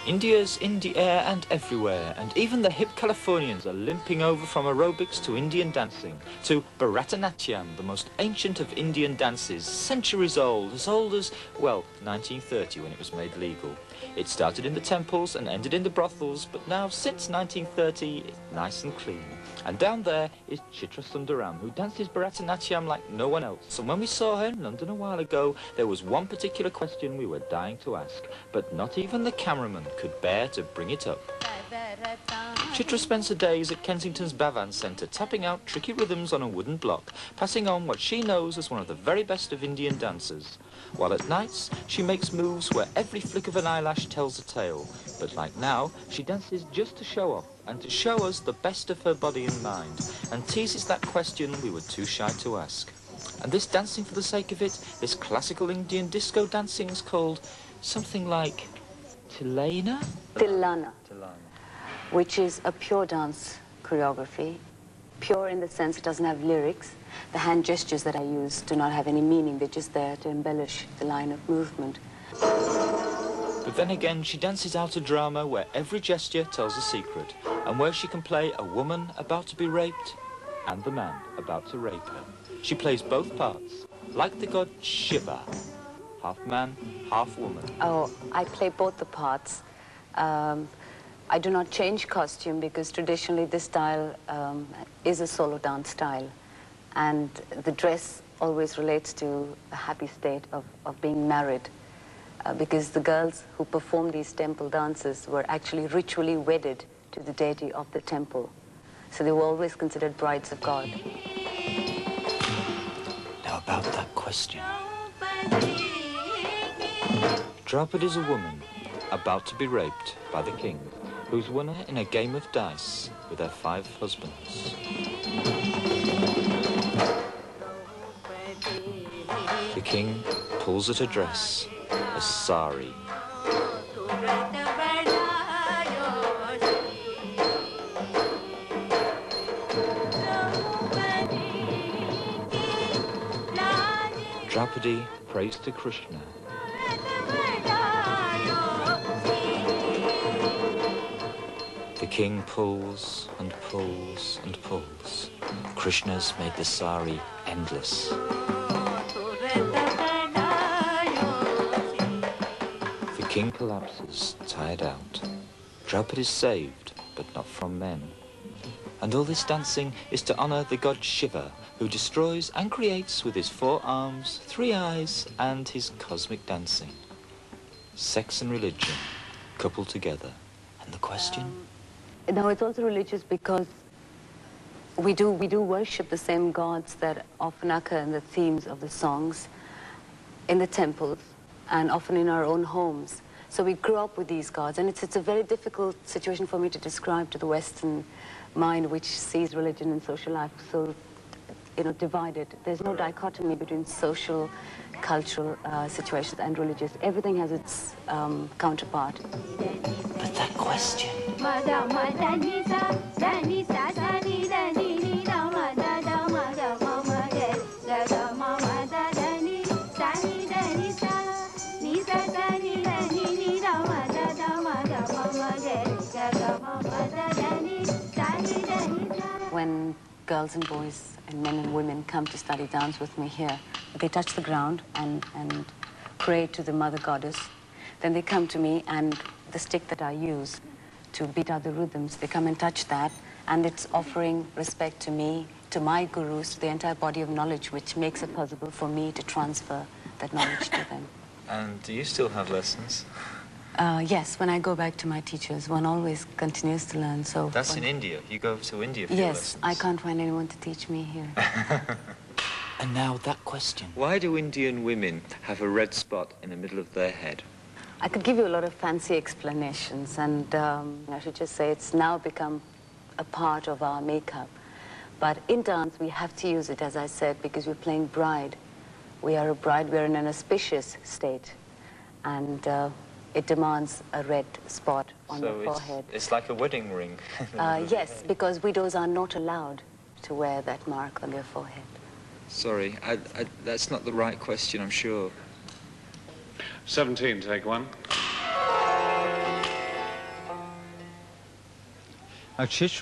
India's in the air and everywhere, and even the hip Californians are limping over from aerobics to Indian dancing, to Bharatanatyam, the most ancient of Indian dances, centuries old, as old as, well, 1930 when it was made legal. It started in the temples and ended in the brothels, but now, since 1930, it's nice and clean. And down there is Chitrasundaram, who dances Bharatanatyam like no one else. And when we saw her in London a while ago, there was one particular question we were dying to ask, but not even the cameraman could bear to bring it up. Chitra spends her days at Kensington's Bhavan Centre, tapping out tricky rhythms on a wooden block, passing on what she knows as one of the very best of Indian dancers. While at nights, she makes moves where every flick of an eyelash tells a tale. But like now, she dances just to show off, and to show us the best of her body and mind, and teases that question we were too shy to ask. And this dancing for the sake of it, this classical Indian disco dancing is called something like Tilana? Tilana, which is a pure dance choreography. Pure in the sense it doesn't have lyrics. The hand gestures that I use do not have any meaning. They're just there to embellish the line of movement. But then again, she dances out a drama where every gesture tells a secret, and where she can play a woman about to be raped and the man about to rape her. She plays both parts, like the god Shiva, half man, half woman. Oh, I play both the parts. I do not change costume because traditionally this style is a solo dance style, and the dress always relates to a happy state of being married. Because the girls who perform these temple dances were actually ritually wedded to the deity of the temple. So they were always considered brides of God. Now about that question. Draupadi is a woman about to be raped by the king, who's won her in a game of dice with her 5 husbands. The king pulls at her dress, a sari. Draupadi prays to Krishna. The king pulls and pulls and pulls. Krishna's made the sari endless. The king collapses, tired out. Draupadi is saved, but not from men. And all this dancing is to honor the god Shiva, who destroys and creates with his 4 arms, 3 eyes, and his cosmic dancing. Sex and religion coupled together. And the question? No, it's also religious because we do worship the same gods that often occur in the themes of the songs in the temples and often in our own homes. So we grew up with these gods, and it's a very difficult situation for me to describe to the Western mind, which sees religion and social life so, divided. There's no dichotomy between social, cultural situations and religious. Everything has its counterpart. But that question. When girls and boys and men and women come to study dance with me here, they touch the ground and pray to the mother goddess. Then they come to me, and the stick that I use to beat out the rhythms, they come and touch that, and it's offering respect to me, to my gurus, to the entire body of knowledge, which makes it possible for me to transfer that knowledge to them. And do you still have lessons? Yes, when I go back to my teachers, one always continues to learn. So that's in India. You go to India for your lessons. Yes, I can't find anyone to teach me here. And now that question. Why do Indian women have a red spot in the middle of their head? I could give you a lot of fancy explanations, and I should just say it's now become a part of our makeup. But in dance, we have to use it, as I said, because we're playing bride. We are a bride, we're in an auspicious state. And it demands a red spot on the forehead. It's like a wedding ring. Yes, because widows are not allowed to wear that mark on their forehead. Sorry, that's not the right question, I'm sure. 17, take one. Now,